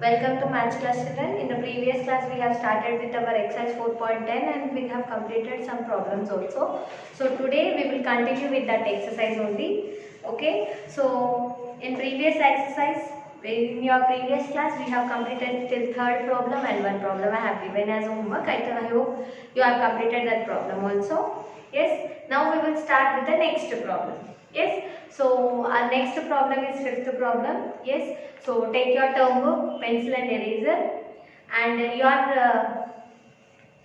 Welcome to Maths class children. In the previous class we have started with our exercise 4.10 and we have completed some problems also. So today we will continue with that exercise only. Okay. So in previous exercise, in your previous class we have completed till third problem and one problem I have given as homework. I hope you have completed that problem also. Yes. Now we will start with the next problem. Yes. So our next problem is fifth problem. Yes. So take your term book, pencil and eraser, and your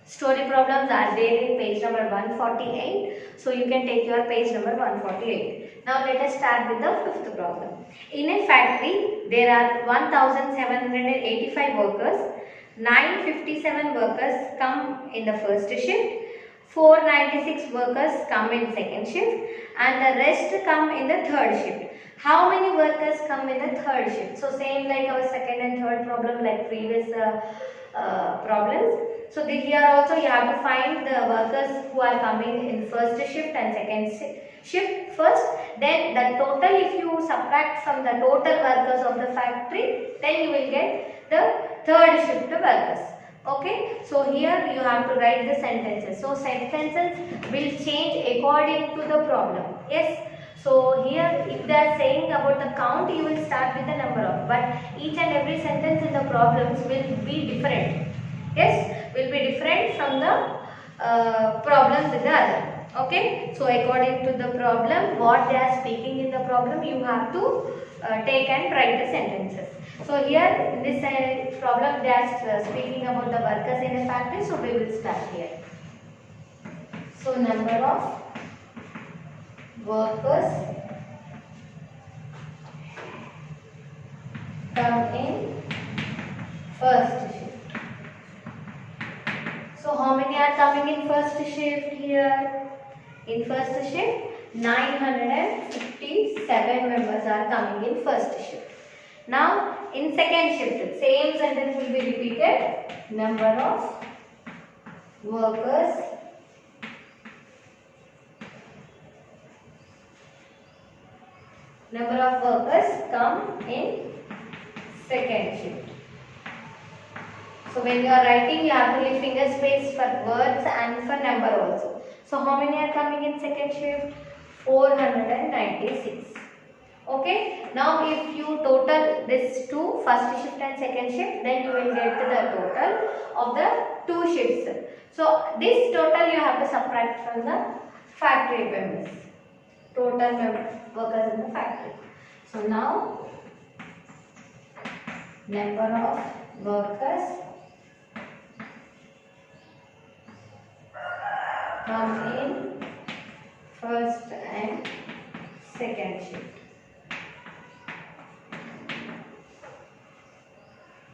story problems are there in page number 148. So you can take your page number 148. Now let us start with the fifth problem. In a factory, there are 1785 workers. 957 workers come in the first shift. 496 workers come in second shift and the rest come in the third shift. How many workers come in the third shift? So same like our second and third problem like previous problems. So here also you have to find the workers who are coming in first shift and second shift first. Then the total, if you subtract from the total workers of the factory, then you will get the third shift workers. Okay, so here you have to write the sentences. So sentences will change according to the problem. Yes. So here if they are saying about the count, you will start with the number of. But each and every sentence in the problems will be different. Yes, will be different from the problems with the other. Okay. So according to the problem, what they are speaking in the problem, you have to take and write the sentences. So here in this problem they are speaking about the workers in a factory. So we will start here. So number of workers come in first shift. So how many are coming in first shift here? In first shift 957 members are coming in first shift. Now in second shift, same sentence will be repeated. Number of workers come in second shift. So when you are writing, you have to leave finger space for words and for number also. So how many are coming in second shift? 496. Okay. Now if you total this two, first shift and second shift, then you will get the total of the two shifts. So this total you have to subtract from the factory members. Total workers in the factory. So now number of workers come in first and second shift.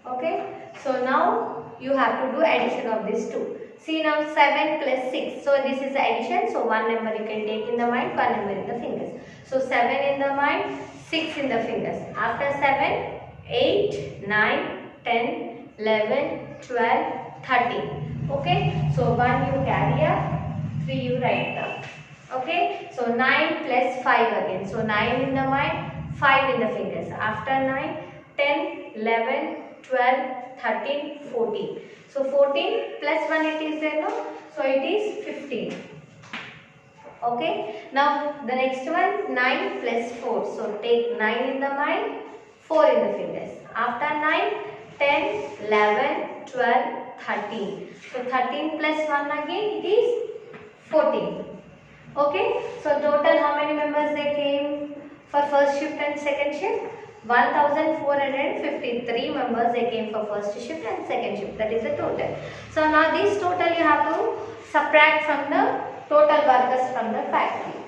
Okay, so now you have to do addition of these two. See now 7 plus 6. So this is addition. So one number you can take in the mind, one number in the fingers. So 7 in the mind, 6 in the fingers. After 7, 8, 9, 10, 11, 12, 13. Okay, so 1 you carry up, 3 you write down. Okay, so 9 plus 5 again. So 9 in the mind, 5 in the fingers. After 9, 10, 11, 12, 13, 14. So 14 plus 1 it is there, no? So it is 15. Okay. Now the next one 9 plus 4. So take 9 in the mind, 4 in the fingers. After 9, 10, 11, 12, 13. So 13 plus 1 again it is 14. Okay. So total how many members they came for first shift and second shift? 1453 members they came for first shift and second shift. That is the total. So now this total you have to subtract from the total workers from the factory.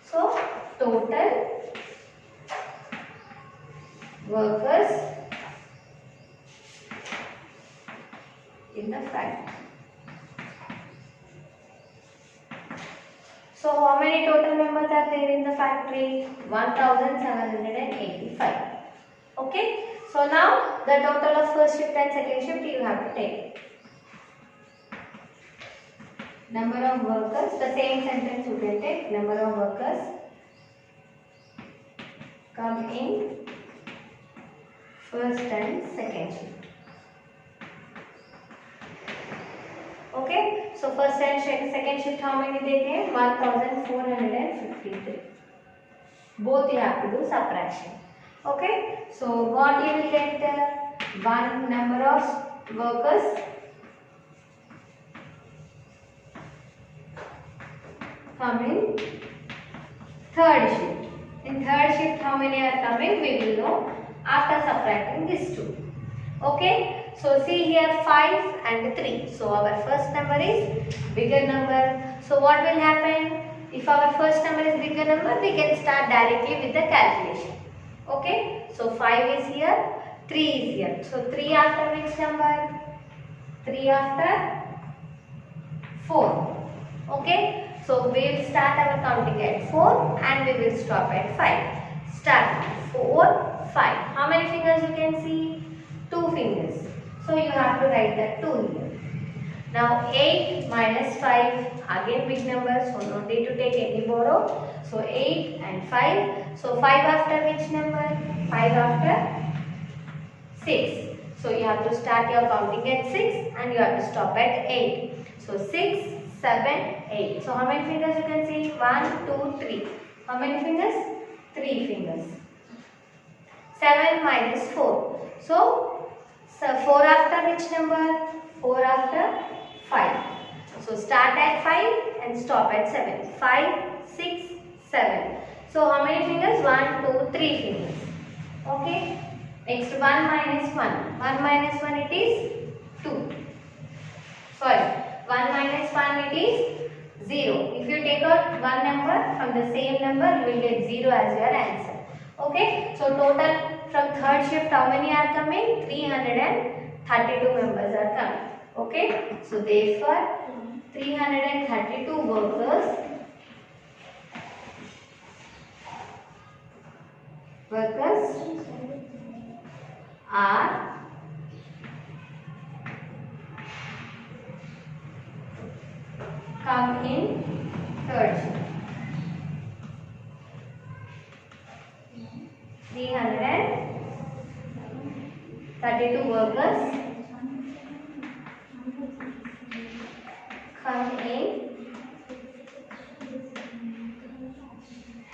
So total workers in the factory. So how many total members are there in the factory? 1785. Okay. So now the total of first shift and second shift you have to take. Number of workers, the same sentence you can take. Number of workers come in first and second shift. Okay, so first and second shift how many they came? 1453. Both you have to do subtraction. Okay, so what you will get? One number of workers coming third shift. In third shift how many are coming? We will know after subtracting these two. Okay, so see here 5 and 3. So our first number is bigger number. So what will happen? If our first number is bigger number, we can start directly with the calculation. Okay, so 5 is here, 3 is here. So 3 after which number? 3 after 4. Okay, so we will start our counting at 4 and we will stop at 5. Start 4, 5. How many fingers you can see? 2 fingers. So you have to write that 2 here. Now 8 minus 5, again big number, so no need to take any borrow. So 8 and 5. So 5 after which number? 5 after 6. So you have to start your counting at 6 and you have to stop at 8. So 6, 7, 8. So how many fingers you can see? 1, 2, 3. How many fingers? 3 fingers. 7 minus 4. So 4 after which number? 4 after 5. So start at 5 and stop at 7. 5, 6, 7. So how many fingers? 1, 2, 3 fingers. Okay. Next 1 minus 1. 1 minus 1 it is 2. Sorry. 1 minus 1 it is 0. If you take out one number from the same number, you will get 0 as your answer. Okay. So total from third shift how many are coming? 332 members are coming. Okay. So therefore 332 workers are come in third shift. 332 workers come in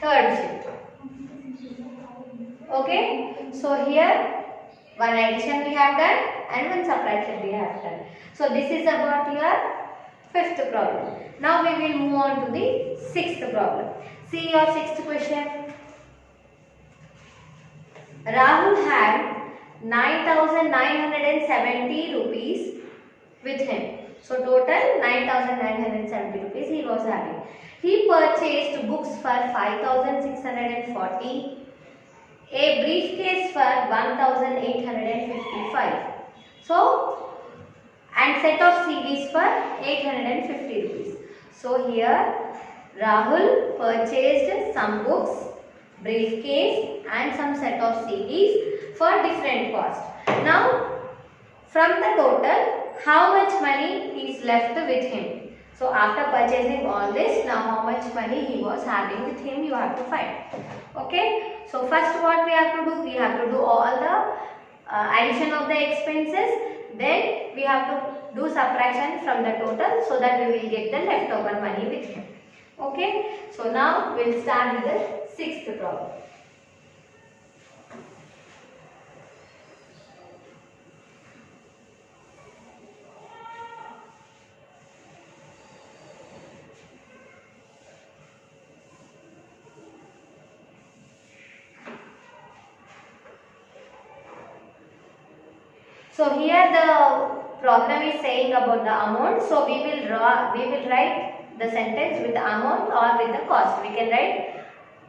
third shift. Okay, so here one addition we have done and one subtraction we have done. So this is about your fifth problem. Now we will move on to the sixth problem. See your sixth question. Rahul had 9,970 rupees with him. So total 9,970 rupees he was having. He purchased books for 5,640, a briefcase for 1,855. So and set of CDs for 850 rupees. So here Rahul purchased some books, briefcase and some set of CDs for different cost. Now from the total how much money is left with him? So after purchasing all this, now how much money he was having with him you have to find. Okay. So first what we have to do? We have to do all the addition of the expenses. Then we have to do subtraction from the total so that we will get the leftover money with him. Okay. So now we will start with the sixth problem. So here the problem is saying about the amount. So we will write the sentence with the amount or with the cost. We can write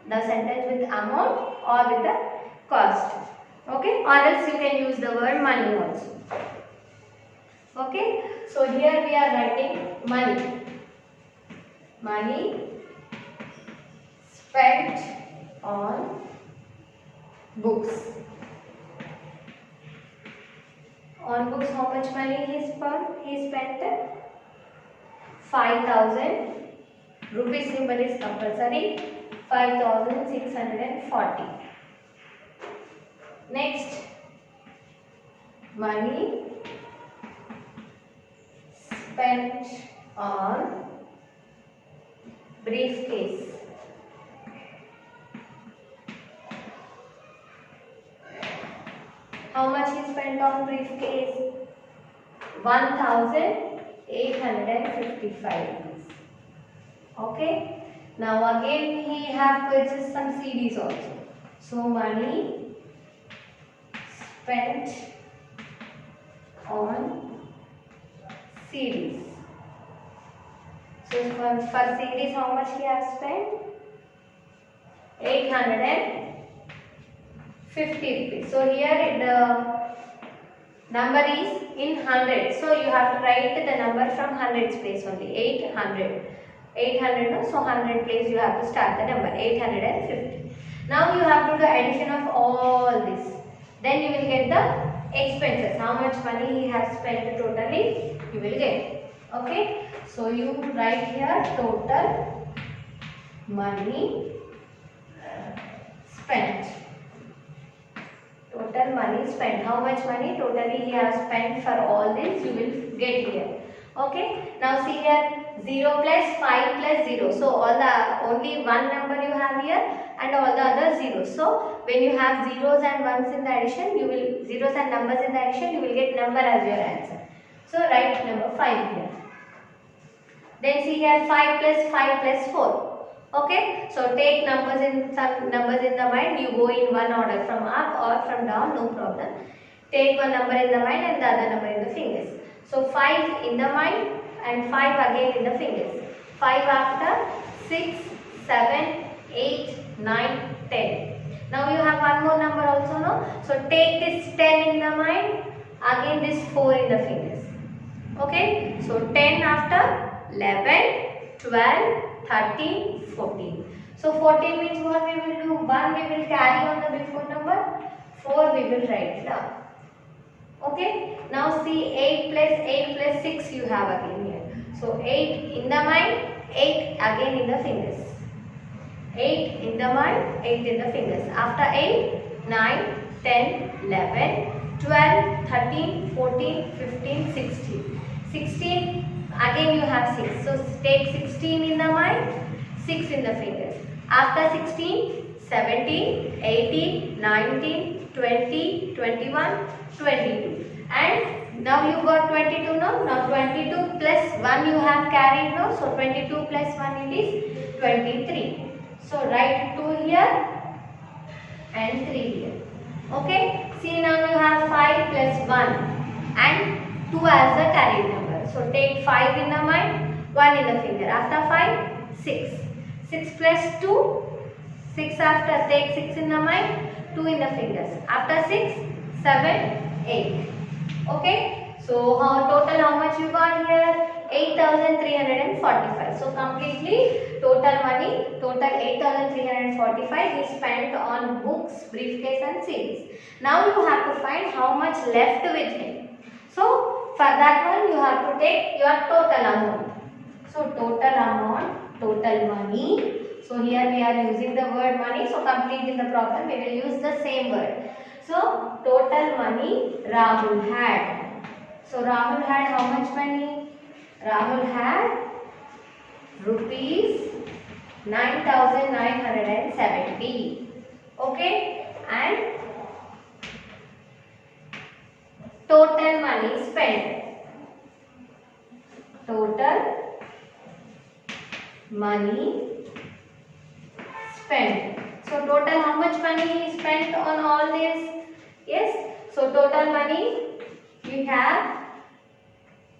the sentence with amount or with the cost. Okay, or else you can use the word money also. Okay, so here we are writing money. Money spent on books. On books, how much money he spent? He spent 5,000 rupees. Symbol is compulsory. 5,640. Next, money spent on briefcase. How much he spent on briefcase? 1,855 rupees. Okay. Now again he have purchased some CDs also. So money spent on CDs. So for CDs, how much he has spent? 850 rupees. So here the number is in hundreds. So you have to write the number from hundreds place only. 800. 800, no? So 100 place you have to start the number. 850. Now you have to do addition of all this. Then you will get the expenses. How much money he has spent totally, you will get. Okay. So you write here total money spent. Total money spent. How much money totally he has spent for all this, you will get here. Okay. Now see here 0 plus 5 plus 0. So all the only one number you have here and all the other zeros. So when you have zeros and ones in the addition, you will zeros and numbers in the addition, you will get number as your answer. So write number 5 here. Then see here 5 plus 5 plus 4. Okay, so take numbers in some numbers in the mind. You go in one order from up or from down, no problem. Take one number in the mind and the other number in the fingers. So 5 in the mind and 5 again in the fingers. 5 after 6, 7, 8, 9, 10. Now you have one more number also, no? So take this 10 in the mind, again this 4 in the fingers. Okay, so 10 after 11, 12, 13, 14. So 14 means what we will do? 1 we will carry on the before number, 4 we will write down. Okay, now see 8 plus 6 you have again here. So 8 in the mind, 8 again in the fingers. 8 in the mind, 8 in the fingers. After 8, 9, 10, 11, 12, 13, 14, 15, 16. 16 again you have 6. So take 16 in the mind, 6 in the fingers. After 16, 17, 18, 19, 20, 21, 22. And now you got 22 now. Now 22 plus 1 you have carried now. So 22 plus 1 it is 23. So write 2 here and 3 here. Okay. See now you have 5 plus 1 and 2 as the carried number. So take 5 in the mind, 1 in the finger. After 5, 6. 6 plus 2, 6 after, take 6 in the mind, 2 in the fingers. After 6, 7, 8. Okay. So total how much you got here? 8,345. So completely total money, total 8,345 is spent on books, briefcase and CDs. Now you have to find how much left with him. So for that one you have to take your total amount. So total amount, total money. So here we are using the word money. So complete in the problem we will use the same word. So total money Rahul had. So Rahul had how much money? Rahul had rupees 9,970. Okay, and total money spent. Total money spent. So total how much money he spent on all this? Yes. So total money we have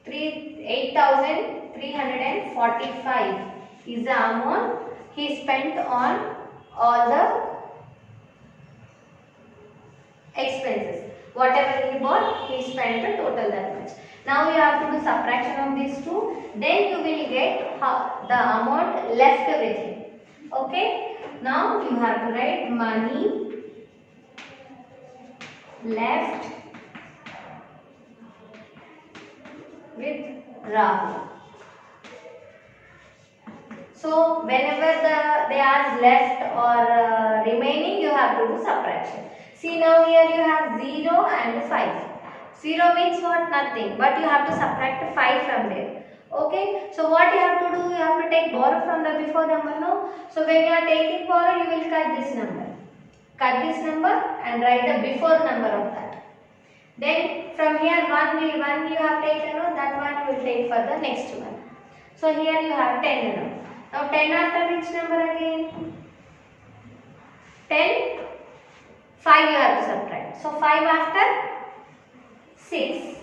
8,345 is the amount he spent on all the expenses. Whatever he bought, he spent the total that much. Now you have to do subtraction of these two. Then you will get the amount left with him. Okay. Now you have to write money left with Rahul. So whenever they are left or remaining, you have to do subtraction. See now here you have 0 and 5. 0 means what? Nothing. But you have to subtract 5 from there. Okay. So what you have to do? You have to take borrow from the before number. No. So when you are taking borrow, you will cut this number. Cut this number and write the before number of that. Then from here one you have taken. No, that one you will take for the next one. So here you have 10. Now 10 after which number again? 10. 5 you have to subtract. So 5 after 6.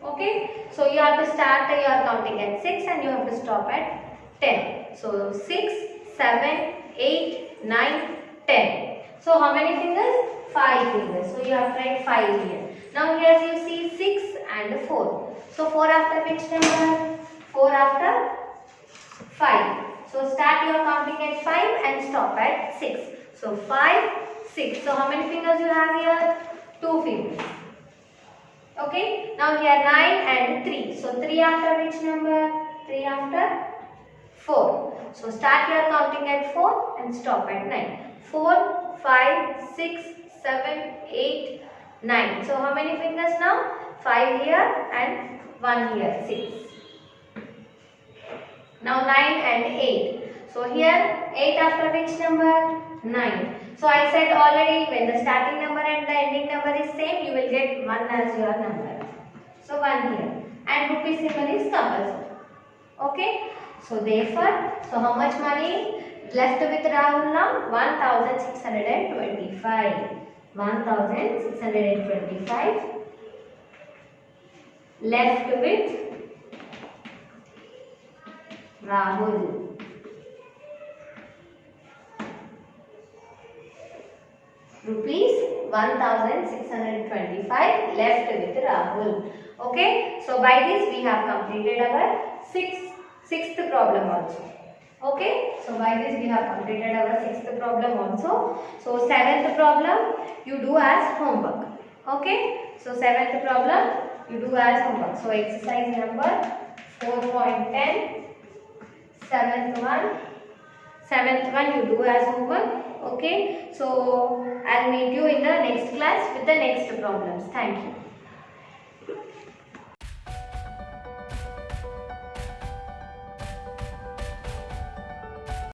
Okay. So you have to start your counting at 6 and you have to stop at 10. So 6, 7, 8, 9, 10. So how many fingers? 5 fingers. So you have to write 5 here. Now here you see 6 and 4. So 4 after which number? 4 after 5. So start your counting at 5 and stop at 6. So 5, 6. So how many fingers you have here? 2 fingers. Okay. Now here 9 and 3. So 3 after which number? 3 after 4. So start your counting at 4 and stop at 9. 4, 5, 6, 7, 8, 9. So how many fingers now? 5 here and 1 here, 6. Now 9 and 8. So here 8 after which number? 9. So I said already when the starting number and the ending number is same, you will get 1 as your number. So 1 here. And rupee symbol is compulsory. Okay. So therefore, so how much money left with Rahul now? 1625. 1625 left with Rahul. Rupees 1625 left with Rahul. Okay. So by this we have completed our sixth problem also. Okay. So by this we have completed our 6th problem also. So 7th problem you do as homework. Okay. So 7th problem you do as homework. So exercise number 4.10. 7th one you do as homework. Okay. So I'll meet you in the next class with the next problems. Thank you.